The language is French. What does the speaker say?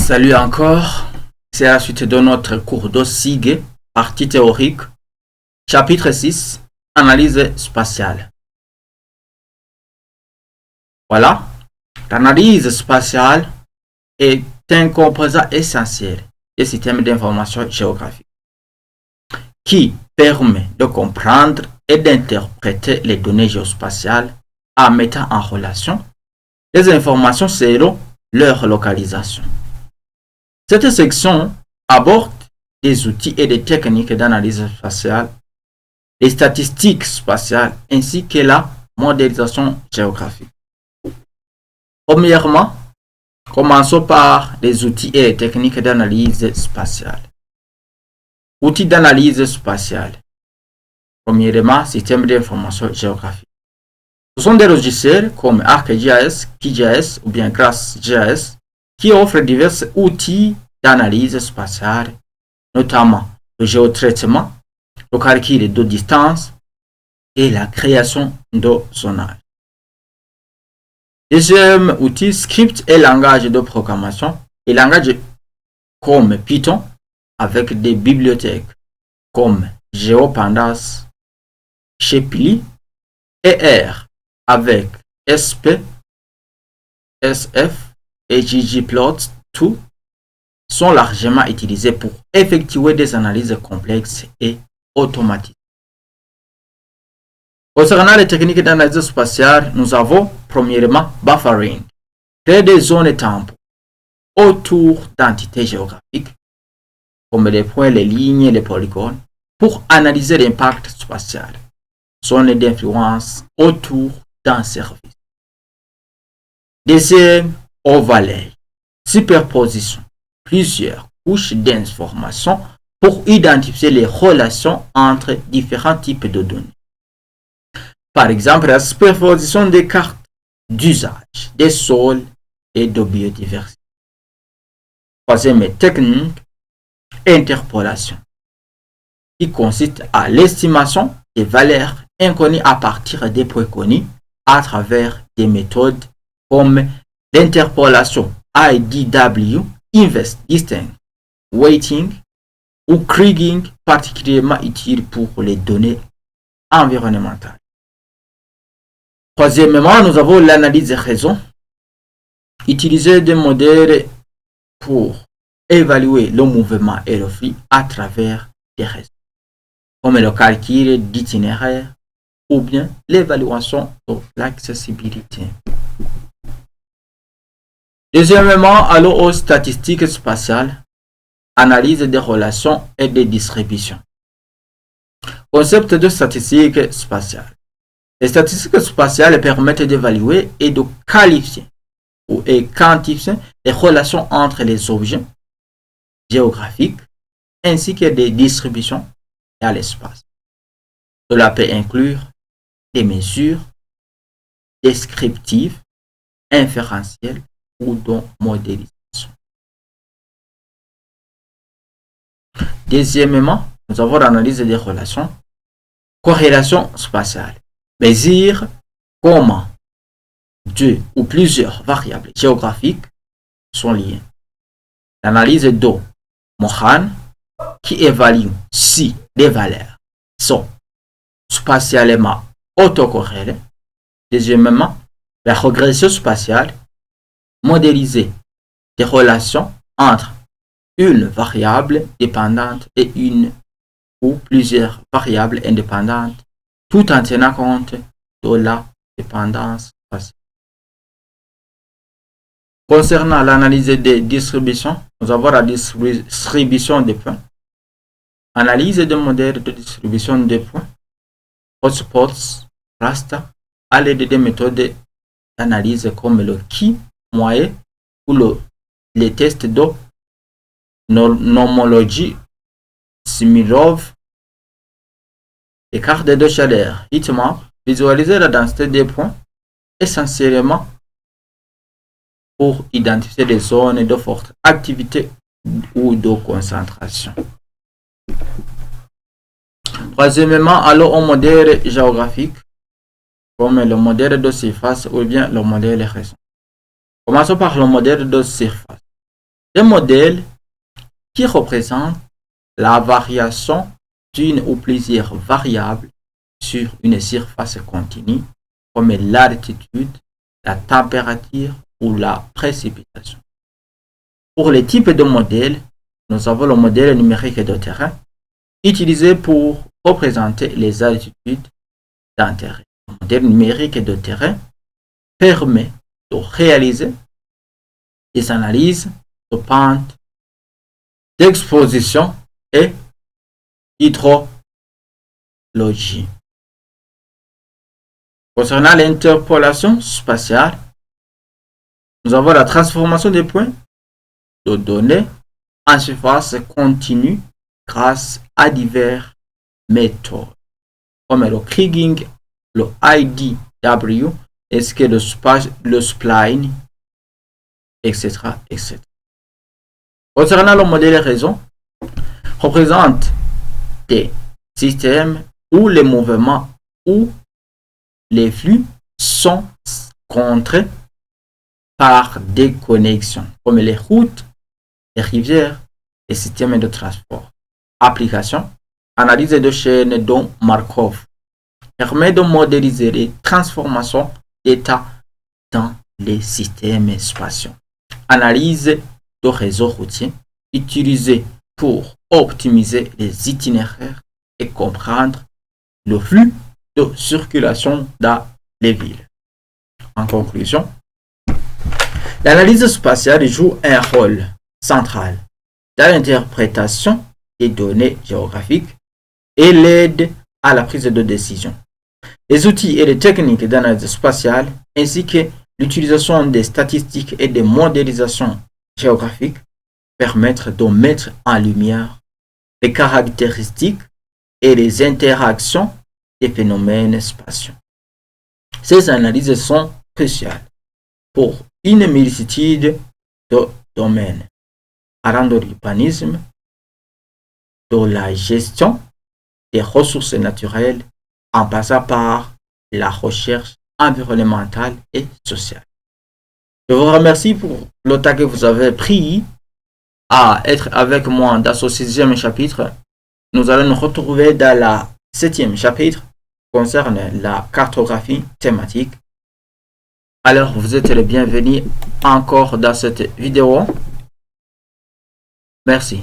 Salut encore, c'est la suite de notre cours d'OSIG, partie théorique, chapitre 6, analyse spatiale. Voilà, l'analyse spatiale est un composant essentiel des systèmes d'information géographique qui permet de comprendre et d'interpréter les données géospatiales en mettant en relation les informations selon leur localisation. Cette section aborde des outils et des techniques d'analyse spatiale, les statistiques spatiales ainsi que la modélisation géographique. Premièrement, commençons par les outils et les techniques d'analyse spatiale. Outils d'analyse spatiale. Premièrement, système d'information géographique. Ce sont des logiciels comme ArcGIS, QGIS ou bien GraphGIS qui offrent divers outils d'analyse spatiale, notamment le géotraitement, le calcul de distance et la création de zonage. Deuxième outil, script et langage de programmation et langage comme Python avec des bibliothèques comme GeoPandas, Shapely et R avec SP, SF et ggplot2 sont largement utilisés pour effectuer des analyses complexes et automatiques. Concernant les techniques d'analyse spatiale, nous avons premièrement buffering, créer des zones tampons autour d'entités géographiques comme les points, les lignes, les polygones pour analyser l'impact spatial, zones d'influence autour d'un service. Deuxième, overlay, superposition, plusieurs couches d'informations pour identifier les relations entre différents types de données. Par exemple, la superposition des cartes d'usage, des sols et de biodiversité. Troisième technique, interpolation, qui consiste à l'estimation des valeurs inconnues à partir des points connus à travers des méthodes comme l'interpolation IDW, Inverse Distance Weighting ou Kriging, particulièrement utile pour les données environnementales. Troisièmement, nous avons l'analyse des raisons, utiliser des modèles pour évaluer le mouvement et le flux à travers des raisons, comme le calcul d'itinéraire ou bien l'évaluation de l'accessibilité. Deuxièmement, allons aux statistiques spatiales, analyse des relations et des distributions. Concept de statistiques spatiales. Les statistiques spatiales permettent d'évaluer et de qualifier ou quantifier les relations entre les objets géographiques ainsi que des distributions dans l'espace. Cela peut inclure des mesures descriptives, inférentielles ou de modélisation. Deuxièmement, nous avons l'analyse des relations. Corrélation spatiale. Mesure comment deux ou plusieurs variables géographiques sont liées. L'analyse de Mohan qui évalue si les valeurs sont spatialement autocorrélées. Deuxièmement, la régression spatiale, modéliser des relations entre une variable dépendante et une ou plusieurs variables indépendantes, tout en tenant compte de la dépendance spatiale. Concernant l'analyse des distributions, nous avons la distribution des points, analyse des modèles de distribution des points, hotspots, raster, à l'aide des méthodes d'analyse comme le chi-moyen ou les tests de nomologie, Similov, les cartes de chaleur, heatmap, visualiser la densité des points, essentiellement pour identifier des zones de forte activité ou de concentration. Troisièmement, allons au modèle géographique, comme le modèle de surface ou bien le modèle raison. Commençons par le modèle de surface. des modèles qui représentent la variation d'une ou plusieurs variables sur une surface continue, comme l'altitude, la température ou la précipitation. Pour les types de modèles, nous avons le modèle numérique de terrain, utilisé pour représenter les altitudes d'un terrain. Le modèle numérique de terrain permet de réaliser des analyses de pente, d'exposition et d'hydrologie. Concernant l'interpolation spatiale, nous avons la transformation des points de données en surface continue grâce à diverses méthodes, comme le kriging, le IDW, le spline, etc., etc. Concernant le modèle réseau, représente des systèmes où les mouvements ou les flux sont contraints par des connexions, comme les routes, les rivières, les systèmes de transport. Application, analyse de chaînes de Markov permet de modéliser les transformations d'état dans les systèmes spatiaux. Analyse de réseaux routiers utilisé pour optimiser les itinéraires et comprendre le flux de circulation dans les villes. En conclusion, l'analyse spatiale joue un rôle central dans l'interprétation des données géographiques et l'aide à la prise de décision. Les outils et les techniques d'analyse spatiale ainsi que l'utilisation des statistiques et des modélisations géographiques permettent de mettre en lumière les caractéristiques et les interactions des phénomènes spatiaux. Ces analyses sont cruciales pour une multitude de domaines, allant de l'urbanisme, de la gestion des ressources naturelles, en passant par la recherche environnementale et sociale. Je vous remercie pour le temps que vous avez pris à être avec moi dans ce 6e chapitre. Nous allons nous retrouver dans la 7e chapitre concerne la cartographie thématique. Alors, vous êtes les bienvenus encore dans cette vidéo. Merci.